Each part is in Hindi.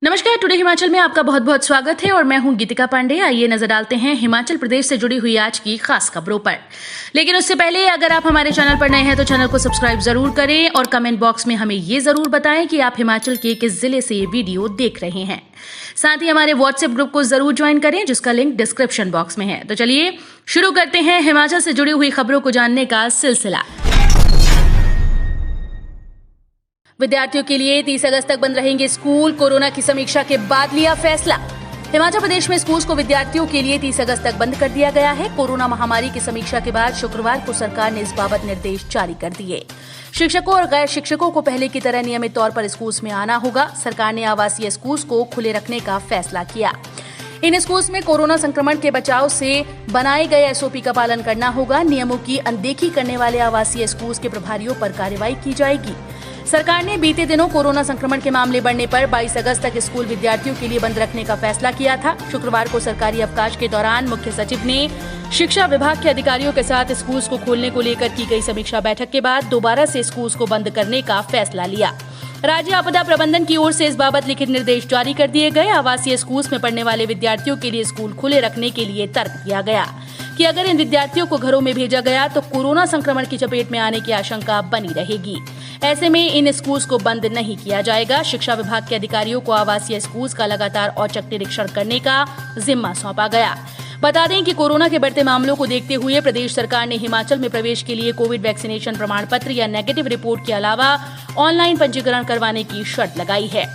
नमस्कार, टुडे हिमाचल में आपका बहुत बहुत स्वागत है और मैं हूं गीतिका पांडे। आइए नजर डालते हैं हिमाचल प्रदेश से जुड़ी हुई आज की खास खबरों पर। लेकिन उससे पहले अगर आप हमारे चैनल पर नए हैं तो चैनल को सब्सक्राइब जरूर करें और कमेंट बॉक्स में हमें ये जरूर बताएं कि आप हिमाचल के किस जिले से ये वीडियो देख रहे हैं। साथ ही हमारे व्हाट्सएप ग्रुप को जरूर ज्वाइन करें जिसका लिंक डिस्क्रिप्शन बॉक्स में है। तो चलिए शुरू करते हैं हिमाचल से जुड़ी हुई खबरों को जानने का सिलसिला। विद्यार्थियों के लिए 30 अगस्त तक बंद रहेंगे स्कूल। कोरोना की समीक्षा के बाद लिया फैसला। हिमाचल प्रदेश में स्कूल को विद्यार्थियों के लिए 30 अगस्त तक बंद कर दिया गया है। कोरोना महामारी की समीक्षा के बाद शुक्रवार को सरकार ने इस बाबत निर्देश जारी कर दिए। शिक्षकों और गैर शिक्षकों को पहले की तरह नियमित तौर पर स्कूल में आना होगा। सरकार ने आवासीय स्कूल को खुले रखने का फैसला किया। इन स्कूल्स में कोरोना संक्रमण के बचाव से बनाए गए एसओपी का पालन करना होगा। नियमों की अनदेखी करने वाले आवासीय स्कूल्स के प्रभारियों पर कार्रवाई की जाएगी। सरकार ने बीते दिनों कोरोना संक्रमण के मामले बढ़ने पर 22 अगस्त तक स्कूल विद्यार्थियों के लिए बंद रखने का फैसला किया था। शुक्रवार को सरकारी अवकाश के दौरान मुख्य सचिव ने शिक्षा विभाग के अधिकारियों के साथ स्कूल्स को खोलने को लेकर की गई समीक्षा बैठक के बाद दोबारा से स्कूल्स को बंद करने का फैसला लिया। राज्य आपदा प्रबंधन की ओर से इस बाबत लिखित निर्देश जारी कर दिए गए। आवासीय स्कूल्स में पढ़ने वाले विद्यार्थियों के लिए स्कूल खुले रखने के लिए तर्क दिया गया कि अगर इन विद्यार्थियों को घरों में भेजा गया तो कोरोना संक्रमण की चपेट में आने की आशंका बनी रहेगी। ऐसे में इन स्कूल्स को बंद नहीं किया जाएगा। शिक्षा विभाग के अधिकारियों को आवासीय स्कूल्स का लगातार औचक निरीक्षण करने का जिम्मा सौंपा गया। बता दें कि कोरोना के बढ़ते मामलों को देखते हुए प्रदेश सरकार ने हिमाचल में प्रवेश के लिए कोविड वैक्सीनेशन प्रमाण पत्र या नेगेटिव रिपोर्ट के अलावा ऑनलाइन पंजीकरण करवाने की शर्त लगाई है।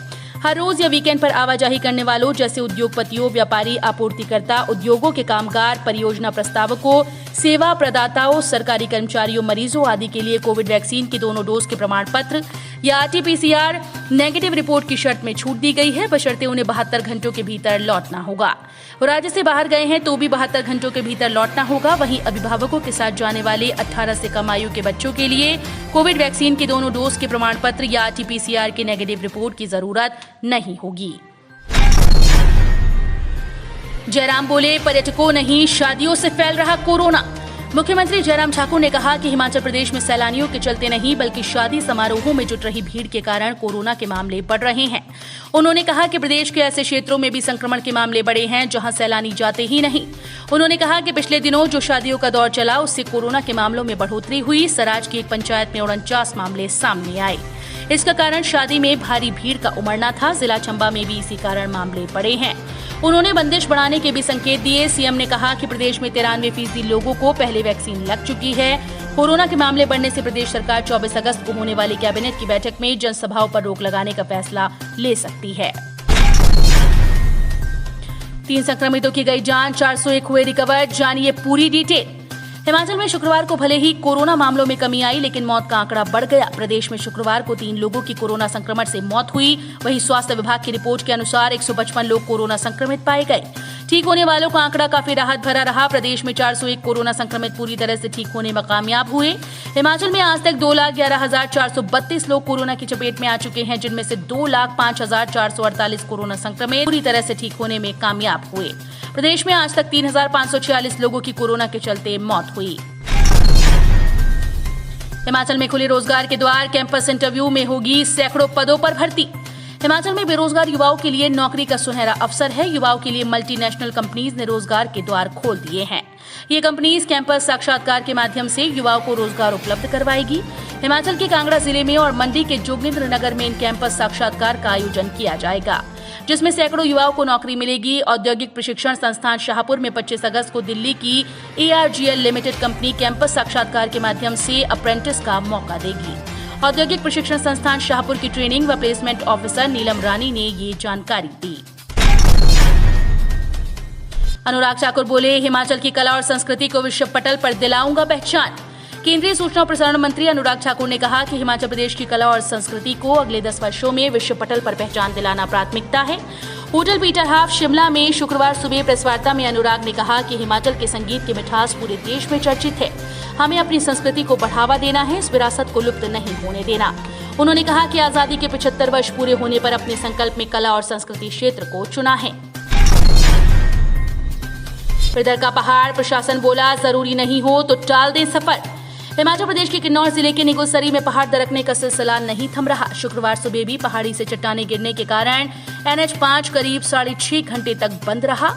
हर रोज या वीकेंड पर आवाजाही करने वालों जैसे उद्योगपतियों, व्यापारी, आपूर्तिकर्ता, उद्योगों के कामगार, परियोजना प्रस्तावकों, सेवा प्रदाताओं, सरकारी कर्मचारियों, मरीजों आदि के लिए कोविड वैक्सीन की दोनों डोज के प्रमाण पत्र या आरटी-पीसीआर नेगेटिव रिपोर्ट की शर्त में छूट दी गई है, बशर्ते उन्हें 72 घंटों के भीतर लौटना होगा। वो राज्य से बाहर गए हैं तो भी 72 घंटों के भीतर लौटना होगा। वहीं अभिभावकों के साथ जाने वाले 18 से कम आयु के बच्चों के लिए कोविड वैक्सीन की दोनों डोज के प्रमाण पत्र या आरटी-पीसीआर की नेगेटिव रिपोर्ट की जरूरत नहीं होगी। जयराम बोले, पर्यटकों नहीं शादियों से फैल रहा कोरोना। मुख्यमंत्री जयराम ठाकुर ने कहा कि हिमाचल प्रदेश में सैलानियों के चलते नहीं बल्कि शादी समारोहों में जुट रही भीड़ के कारण कोरोना के मामले बढ़ रहे हैं। उन्होंने कहा कि प्रदेश के ऐसे क्षेत्रों में भी संक्रमण के मामले बढ़े हैं जहां सैलानी जाते ही नहीं। उन्होंने कहा कि पिछले दिनों जो शादियों का दौर चला उससे कोरोना के मामलों में बढ़ोतरी हुई। सराज की एक पंचायत में 49 मामले सामने आए। इसका कारण शादी में भारी भीड़ का उमड़ना था। जिला चंबा में भी इसी कारण मामले बढ़े हैं। उन्होंने बंदिश बढ़ाने के भी संकेत दिए। सीएम ने कहा कि प्रदेश में 93% लोगों को पहले वैक्सीन लग चुकी है। कोरोना के मामले बढ़ने से प्रदेश सरकार 24 अगस्त को होने वाली कैबिनेट की बैठक में जनसभाओं पर रोक लगाने का फैसला ले सकती है। 3 संक्रमितों की गई जान, 401 हुए रिकवर। जानिए पूरी डिटेल। हिमाचल में शुक्रवार को भले ही कोरोना मामलों में कमी आई लेकिन मौत का आंकड़ा बढ़ गया। प्रदेश में शुक्रवार को 3 लोगों की कोरोना संक्रमण से मौत हुई। वहीं स्वास्थ्य विभाग की रिपोर्ट के अनुसार 155 लोग कोरोना संक्रमित पाए गए। ठीक होने वालों का आंकड़ा काफी राहत भरा रहा। प्रदेश में 401 कोरोना संक्रमित पूरी तरह से ठीक होने में कामयाब हुए। हिमाचल में आज तक 2,11,432 लोग कोरोना की चपेट में आ चुके हैं, जिनमें से 2,05,448 कोरोना संक्रमित पूरी तरह से ठीक होने में कामयाब हुए। प्रदेश में आज तक 3,546 लोगों की कोरोना के चलते मौत हुई। हिमाचल में खुले रोजगार के द्वार, कैंपस इंटरव्यू में होगी सैकड़ों पदों पर भर्ती। हिमाचल में बेरोजगार युवाओं के लिए नौकरी का सुनहरा अवसर है। युवाओं के लिए मल्टीनेशनल कंपनीज ने रोजगार के द्वार खोल दिए हैं। ये कंपनीज कैंपस साक्षात्कार के माध्यम से युवाओं को रोजगार उपलब्ध करवाएगी। हिमाचल के कांगड़ा जिले में और मंडी के जोगिंद्रनगर में इन कैंपस साक्षात्कार का आयोजन किया जाएगा, जिसमें सैकड़ों युवाओं को नौकरी मिलेगी। औद्योगिक प्रशिक्षण संस्थान शाहपुर में 25 अगस्त को दिल्ली की ARGL लिमिटेड कंपनी कैंपस साक्षात्कार के माध्यम से अप्रेंटिस का मौका देगी। औद्योगिक प्रशिक्षण संस्थान शाहपुर की ट्रेनिंग व प्लेसमेंट ऑफिसर नीलम रानी ने ये जानकारी दी। अनुराग ठाकुर बोले, हिमाचल की कला और संस्कृति को विश्व पटल पर दिलाऊंगा पहचान। केंद्रीय सूचना और प्रसारण मंत्री अनुराग ठाकुर ने कहा कि हिमाचल प्रदेश की कला और संस्कृति को अगले 10 वर्षों में विश्व पटल पर पहचान दिलाना प्राथमिकता है। होटल पीटर हाफ शिमला में शुक्रवार सुबह प्रेस वार्ता में अनुराग ने कहा कि हिमाचल के संगीत की मिठास पूरे देश में चर्चित है। हमें अपनी संस्कृति को बढ़ावा देना है, इस विरासत को लुप्त नहीं होने देना। उन्होंने कहा कि आजादी के 75 वर्ष पूरे होने पर अपने संकल्प में कला और संस्कृति क्षेत्र को चुना है। फिर का पहाड़, प्रशासन बोला जरूरी नहीं हो तो टाल दें सफर। हिमाचल प्रदेश के किन्नौर जिले के निगोसरी में पहाड़ दरकने का सिलसिला नहीं थम रहा। शुक्रवार सुबह भी पहाड़ी से चट्टानें गिरने के कारण NH5 करीब 6.5 घंटे तक बंद रहा।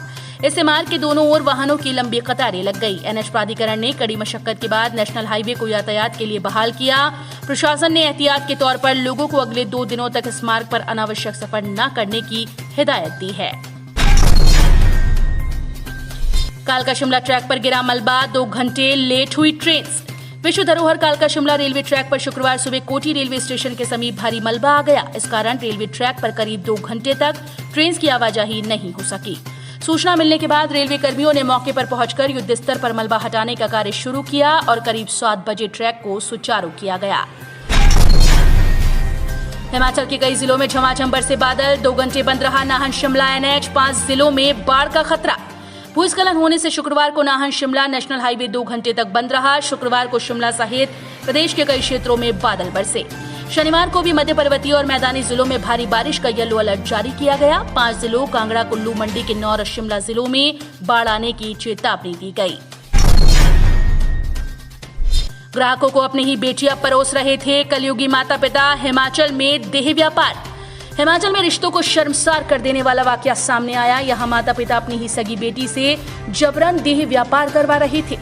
इससे मार्ग के दोनों ओर वाहनों की लंबी कतारें लग गई। NH प्राधिकरण ने कड़ी मशक्कत के बाद नेशनल हाईवे को यातायात के लिए बहाल किया। प्रशासन ने एहतियात के तौर पर लोगों को अगले 2 दिनों तक इस मार्ग पर अनावश्यक सफर न करने की हिदायत दी है। कालका शिमला ट्रैक पर गिरा मलबा, 2 घंटे लेट हुई ट्रेन। विश्व धरोहर कालका शिमला रेलवे ट्रैक पर शुक्रवार सुबह कोटी रेलवे स्टेशन के समीप भारी मलबा आ गया। इस कारण रेलवे ट्रैक पर करीब 2 घंटे तक ट्रेन की आवाजाही नहीं हो सकी। सूचना मिलने के बाद रेलवे कर्मियों ने मौके पर पहुंचकर युद्ध स्तर पर मलबा हटाने का कार्य शुरू किया और करीब 7 बजे ट्रैक को सुचारू किया गया। हिमाचल के कई जिलों में झमाझम बरसे बादल, 2 घंटे बंद रहा नाहन शिमला NH, 5 जिलों में बाढ़ का खतरा। भूस्खलन होने से शुक्रवार को नाहन शिमला नेशनल हाईवे 2 घंटे तक बंद रहा। शुक्रवार को शिमला सहित प्रदेश के कई क्षेत्रों में बादल बरसे। शनिवार को भी मध्य पर्वतीय और मैदानी जिलों में भारी बारिश का येलो अलर्ट जारी किया गया। 5 जिलों कांगड़ा, कुल्लू, मंडी, किन्नौर और शिमला जिलों में बाढ़ आने की चेतावनी दी गई। ग्राहकों को अपनी ही बेटियां परोस रहे थे कलयुगी माता पिता। हिमाचल में देह व्यापार। हिमाचल में रिश्तों को शर्मसार कर देने वाला वाकया सामने आया। यहाँ माता पिता अपनी ही सगी बेटी से जबरन देह व्यापार करवा रहे थे।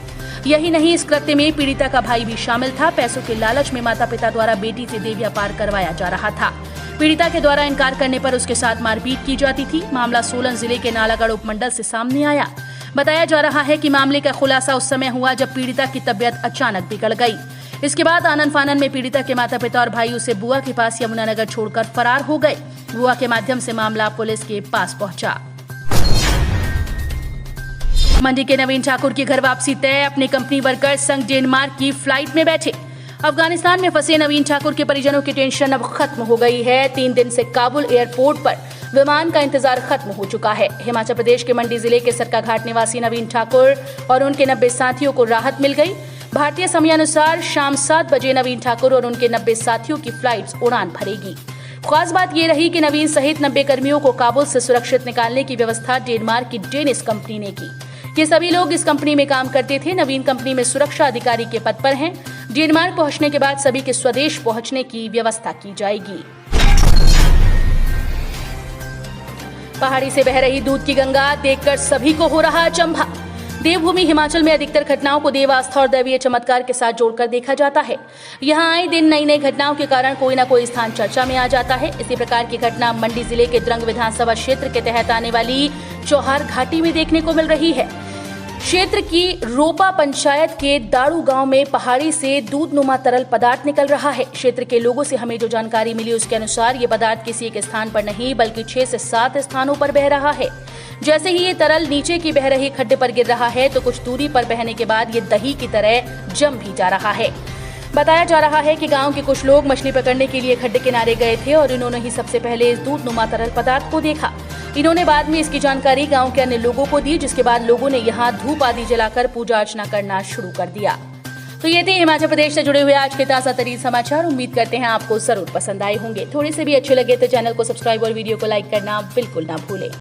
यही नहीं, इस कृत्य में पीड़िता का भाई भी शामिल था। पैसों के लालच में माता पिता द्वारा बेटी से देह व्यापार करवाया जा रहा था। पीड़िता के द्वारा इनकार करने पर उसके साथ मारपीट की जाती थी। मामला सोलन जिले के नालागढ़ उपमंडल से सामने आया। बताया जा रहा है कि मामले का खुलासा उस समय हुआ जब पीड़िता की तबीयत अचानक बिगड़ गई। इसके बाद आनन फानन में पीड़िता के माता पिता और भाई उसे बुआ के पास यमुनानगर छोड़कर फरार हो गए। बुआ के माध्यम से मामला पुलिस के पास पहुंचा। मंडी के नवीन ठाकुर की घर वापसी तय। अपने कंपनी वर्कर्स संग डेनमार्क की फ्लाइट में बैठे। अफगानिस्तान में फंसे नवीन ठाकुर के परिजनों की टेंशन अब खत्म हो गई है। 3 दिन से काबुल एयरपोर्ट पर विमान का इंतजार खत्म हो चुका है। हिमाचल प्रदेश के मंडी जिले के सरकाघाट निवासी नवीन ठाकुर और उनके 90 साथियों को राहत मिल गई। भारतीय समयानुसार शाम 7 बजे नवीन ठाकुर और उनके 90 साथियों की फ्लाइट उड़ान भरेगी। खास बात ये रही कि नवीन सहित 90 कर्मियों को काबुल से सुरक्षित निकालने की व्यवस्था डेनमार्क की डेनिस कंपनी ने की। ये सभी लोग इस कंपनी में काम करते थे। नवीन कंपनी में सुरक्षा अधिकारी के पद पर हैं। डेनमार्क पहुंचने के बाद सभी के स्वदेश पहुंचने की व्यवस्था की जाएगी। पहाड़ी से बह रही दूध की गंगा देखकर सभी को हो रहा अचंभा। देवभूमि हिमाचल में अधिकतर घटनाओं को देव आस्था और दैवीय चमत्कार के साथ जोड़कर देखा जाता है। यहाँ आए दिन नई नई घटनाओं के कारण कोई न कोई स्थान चर्चा में आ जाता है। इसी प्रकार की घटना मंडी जिले के द्रंग विधानसभा क्षेत्र के तहत आने वाली चौहार घाटी में देखने को मिल रही है। क्षेत्र की रोपा पंचायत के दाड़ू गांव में पहाड़ी से दूधनुमा तरल पदार्थ निकल रहा है। क्षेत्र के लोगों से हमें जो जानकारी मिली उसके अनुसार ये पदार्थ किसी एक स्थान पर नहीं बल्कि 6 से 7 स्थानों पर बह रहा है। जैसे ही ये तरल नीचे की बह रही खड्डे पर गिर रहा है तो कुछ दूरी पर बहने के बाद ये दही की तरह जम भी जा रहा है। बताया जा रहा है कि गांव के कुछ लोग मछली पकड़ने के लिए खड्डे किनारे गए थे और इन्होंने ही सबसे पहले इस दूधनुमा तरल पदार्थ को देखा। इन्होंने बाद में इसकी जानकारी गांव के अन्य लोगों को दी, जिसके बाद लोगों ने यहाँ धूप आदि जलाकर पूजा अर्चना करना शुरू कर दिया। तो ये थे हिमाचल प्रदेश से जुड़े हुए आज के ताजा तरीन समाचार। उम्मीद करते हैं आपको जरूर पसंद आए होंगे। थोड़े से भी अच्छे लगे तो चैनल को सब्सक्राइब और वीडियो को लाइक करना बिल्कुल ना भूलें।